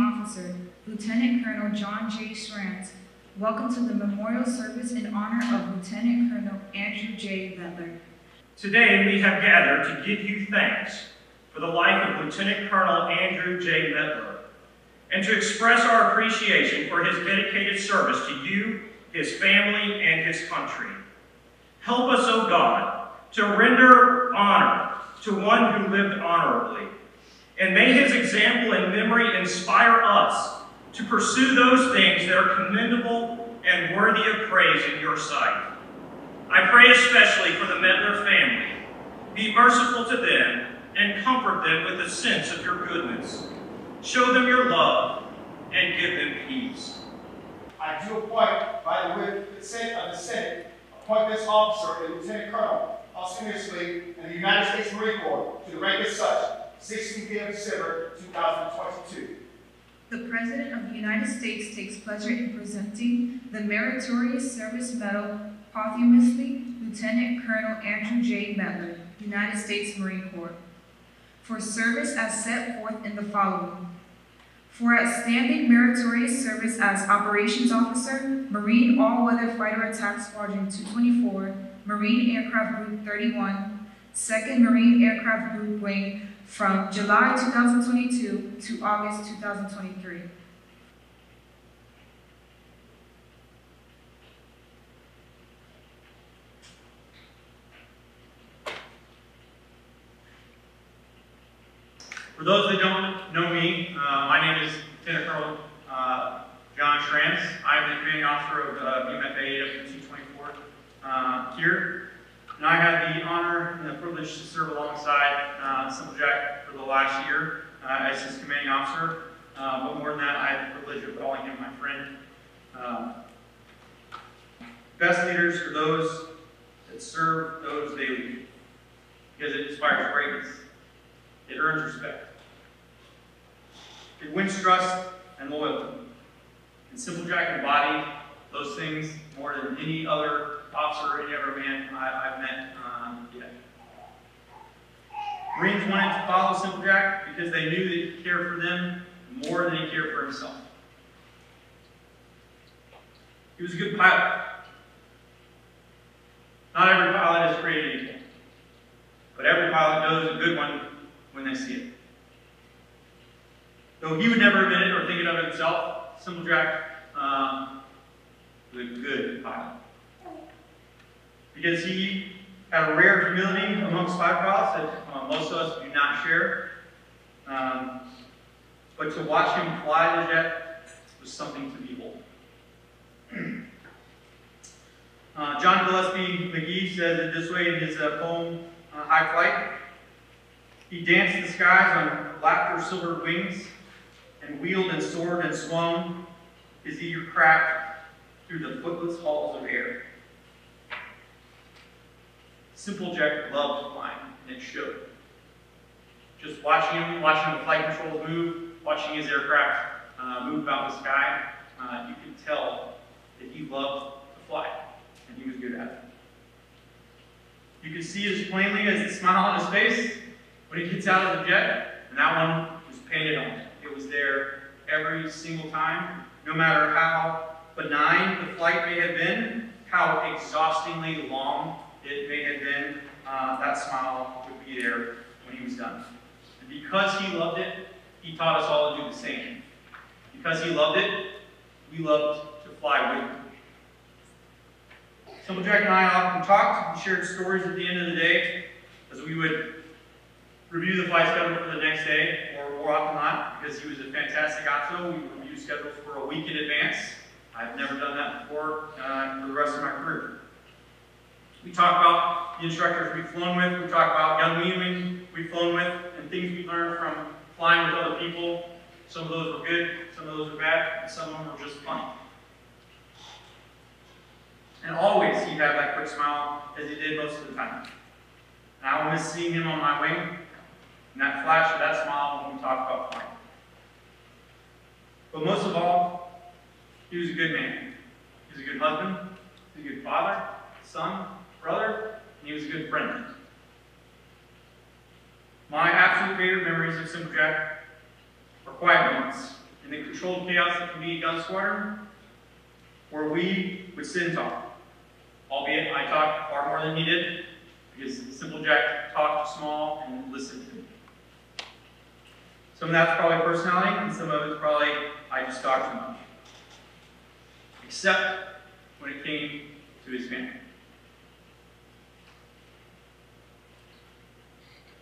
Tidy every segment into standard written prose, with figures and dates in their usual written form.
Officer, Lieutenant Colonel John J. Schranz, welcome to the memorial service in honor of Lieutenant Colonel Andrew J. Mettler. Today we have gathered to give you thanks for the life of Lieutenant Colonel Andrew J. Mettler, and to express our appreciation for his dedicated service to you, his family, and his country. Help us, O God, to render honor to one who lived honorably, and may his example and memory inspire us to pursue those things that are commendable and worthy of praise in your sight. I pray especially for the Mettler family. Be merciful to them and comfort them with a sense of your goodness. Show them your love and give them peace. I do appoint, by the will of the Senate, appoint this officer, a lieutenant colonel, posthumously in the United States Marine Corps, to the rank as such, 16 p.m. December 2022. The President of the United States takes pleasure in presenting the Meritorious Service Medal posthumously Lieutenant Colonel Andrew J. Mettler, United States Marine Corps, for service as set forth in the following. For outstanding meritorious service as Operations Officer, Marine All-Weather Fighter Attack Squadron 224, Marine Aircraft Group 31, 2nd Marine Aircraft Group Wing from July 2022 to August 2023. For those that don't know me, my name is Lieutenant Colonel John Schranz. I am the commanding officer of VMFA AW-224 here. And I had the honor and the privilege to serve alongside Simple Jack for the last year as his commanding officer. But more than that, I had the privilege of calling him my friend. Best leaders are those that serve those they lead, because it inspires greatness. It earns respect. It wins trust and loyalty. And Simple Jack embodied those things more than any other officer or any other man I've met yet. Marines wanted to follow Simple Jack because they knew that he cared for them more than he cared for himself. He was a good pilot. Not every pilot is created equal, but every pilot knows a good one when they see it. Though he would never admit it or think it of himself, Simple Jack was a good pilot. Because he had a rare humility amongst fighter pilots that most of us do not share. But to watch him fly the jet was something to behold. John Gillespie McGee says it this way in his poem, High Flight. He danced the skies on laughter-silvered wings, and wheeled and soared and swung his eager craft through the footless halls of air. Simple Jack loved flying, and it showed. Just watching him, watching the flight controls move, watching his aircraft move about the sky, you could tell that he loved to fly, and he was good at it. You could see it as plainly as the smile on his face when he gets out of the jet, and that one was painted on. It was there every single time, no matter how benign the flight may have been, how exhaustingly long it may have been, that smile would be there when he was done. And because he loved it, he taught us all to do the same. Because he loved it, we loved to fly with him. Simple Jack and I often talked and shared stories at the end of the day as we would review the flight schedule for the next day, or more often not, because he was a fantastic opso. We would review schedules for a week in advance. I've never done that before for the rest of my career. We talk about the instructors we've flown with, we talk about young wingmen we've flown with, and things we learned from flying with other people. Some of those were good, some of those were bad, and some of them were just funny. And always he'd have that quick smile, as he did most of the time. And I will miss seeing him on my wing, and that flash of that smile when we talk about flying. But most of all, he was a good man. He was a good husband, he was a good father, son, brother, and he was a good friend. My absolute favorite memories of Simple Jack are quiet moments in the controlled chaos that can be gun squadron, where we would sit and talk. Albeit I talked far more than he did, because Simple Jack talked small and listened. Some of that's probably personality, and some of it's probably I just talked too much. Except when it came to his family.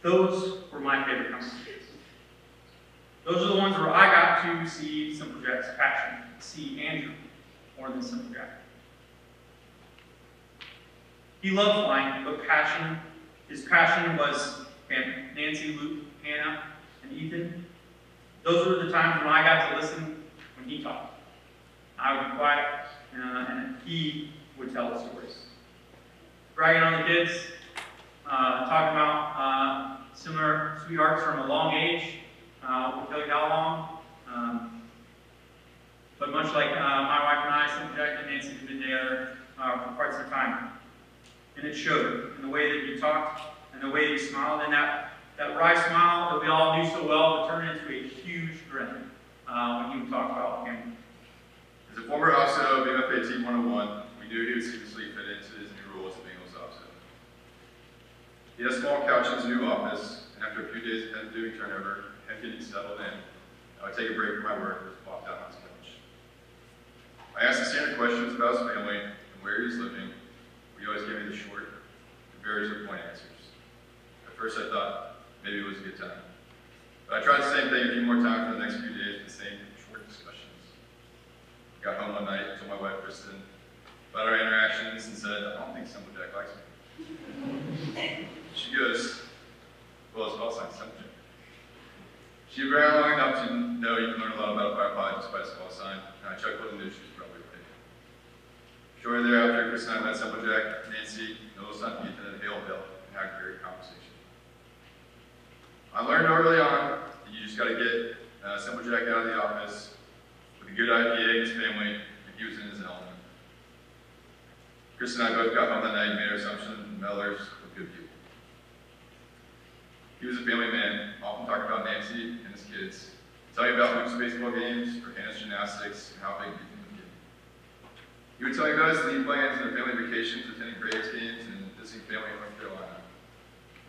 Those were my favorite conversations. Those are the ones where I got to see Simple Jack's passion, see Andrew more than Simple Jack. He loved flying, but his passion was family. Nancy, Luke, Hannah, and Ethan. Those were the times when I got to listen when he talked. I would be quiet, and he would tell the stories. Bragging on the kids, talking about similar sweethearts from a long age. We'll tell you how long. But much like my wife and I, Simple Jack and Nancy have been together for quite some time. And it showed in the way that you talked and the way that you smiled. And that wry smile that we all knew so well would turn into a huge grin when you talked about him. As a former officer of VMFA Team 101, we knew he would seamlessly fit into his new role as a Bengals officer. He had a small couch in his new office, and after a few days of head doing turnover and getting settled in, I would take a break from my work and just walk down on his couch. I asked the standard questions about his family and where he was living. He always gave me the short and very to the point answers. At first I thought maybe it was a good time. But I tried the same thing a few more times for the next few days with the same short discussions. Got home one night, told my wife Kristen about our interactions and said, I don't think Simple Jack likes me. She goes, well, his call sign's Simple Jack. She was around long enough to know you can learn a lot about a firefly just by his call sign, and I chuckled and knew she was probably right. Shortly thereafter, Chris and I met Simple Jack, Nancy, and little son Ethan at Hale Hill and had a great conversation. I learned early on that you just got to get Simple Jack out of the office with a good idea in his family if he was in his element. Chris and I both got home that night and made our assumption that Mettlers were good people. He was a family man, often talking about Nancy and his kids, telling me about Luke's baseball games or Hannah's gymnastics and how big Ethan was getting. He would tell me about his leave plans and their family vacations, attending Braves games, and visiting family in North Carolina.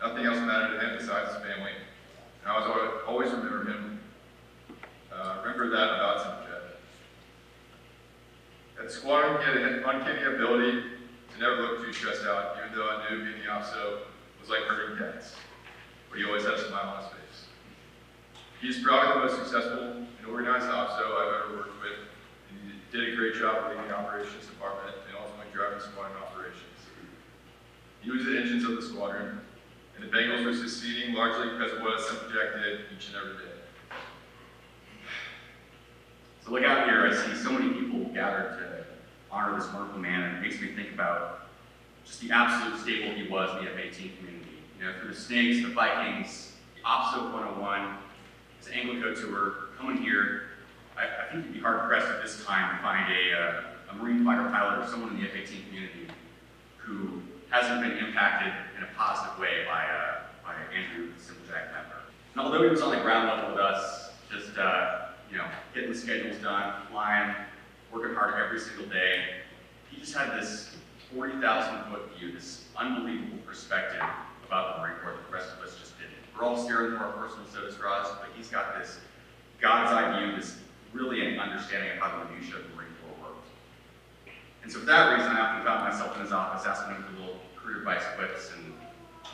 Nothing else mattered to him besides his family, and I was always remember that about Simple Jack. At Squadron, he had an uncanny ability to never look too stressed out, even though I knew being the OPSO was like herding cats. But he always had a smile on his face. He's probably the most successful and organized OPSO I've ever worked with, and he did a great job leading the operations department and ultimately driving squadron operations. He was the engines of the squadron, and the Bengals were succeeding largely because of what Simple Jack did each and every day. So look out here, I see so many people gathered to honor this wonderful man, and it makes me think about just the absolute staple he was in the F-18 community. You know, through the Snakes, the Vikings, the OPSO 101, his Anglico tour, coming here, I think you'd be hard-pressed at this time to find a Marine fighter pilot or someone in the F-18 community who hasn't been impacted in a positive way by Andrew Simple Jack Mettler. And although he was on the ground level with us, just you know, getting the schedules done, flying, working hard every single day, he just had this 40,000-foot view, this unbelievable perspective about the Marine Corps that the rest of us just didn't. We're all steering for our personal soda straws, but he's got this God's eye view, this brilliant understanding of how the minutiae of the Marine Corps works. And so for that reason, I often found myself in his office asking him for little career advice quips and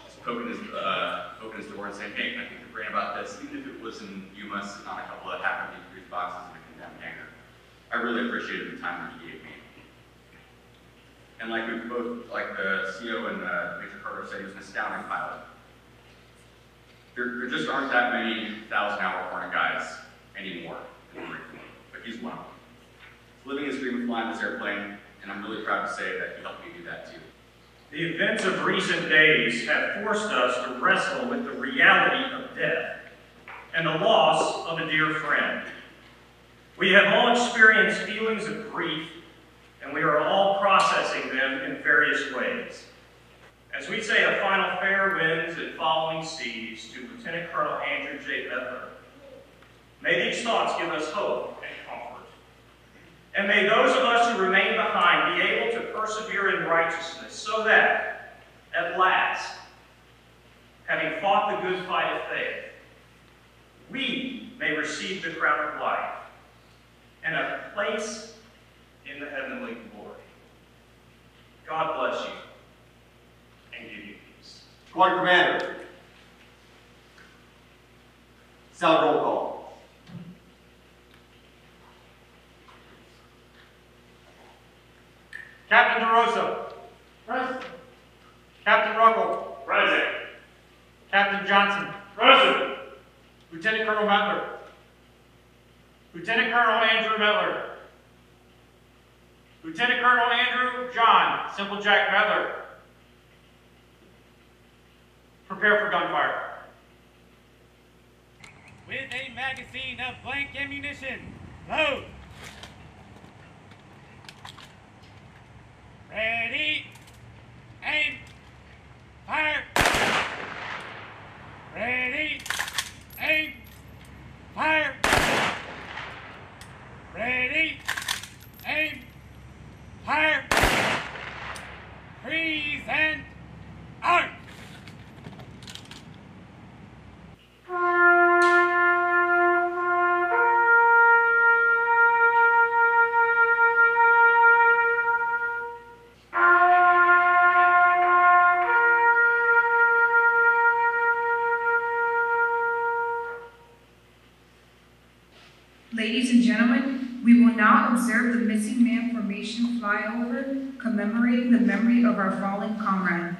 just poking his door and saying, hey, I think you're great about this, even if it was in Yuma sitting on a couple of half-empty grease boxes in a condemned hangar. I really appreciated the time that he gave me. And like we both, like the CO and Major Carter said, he was an astounding pilot. There just aren't that many 1,000-hour Hornet guys anymore in the Marine Corps, but he's one of them. Living his dream of flying this airplane, and I'm really proud to say that he helped me do that too. The events of recent days have forced us to wrestle with the reality of death and the loss of a dear friend. We have all experienced feelings of grief, and we are all processing them in various ways. As we say a final fair winds and following seas to Lieutenant Colonel Andrew J. Mettler, May these thoughts give us hope and comfort. And may those of us who remain behind be able to persevere in righteousness so that, at last, having fought the good fight of faith, we may receive the crown of life and a place in the heavenly glory. God bless you and give you peace. Squadron Commander. Sound roll call. Captain DeRosa. Present. Captain Ruckle. Present. Captain Johnson. Present. Lieutenant Colonel Mettler. Lieutenant Colonel Andrew Mettler. Lieutenant Colonel Andrew John Simplejack Mettler. Prepare for gunfire. With a magazine of blank ammunition, load. Ready, aim, fire. Ready, aim, fire. Ready, aim, fire. Freeze and arm. Ladies and gentlemen, we will now observe the missing man formation flyover, commemorating the memory of our fallen comrade.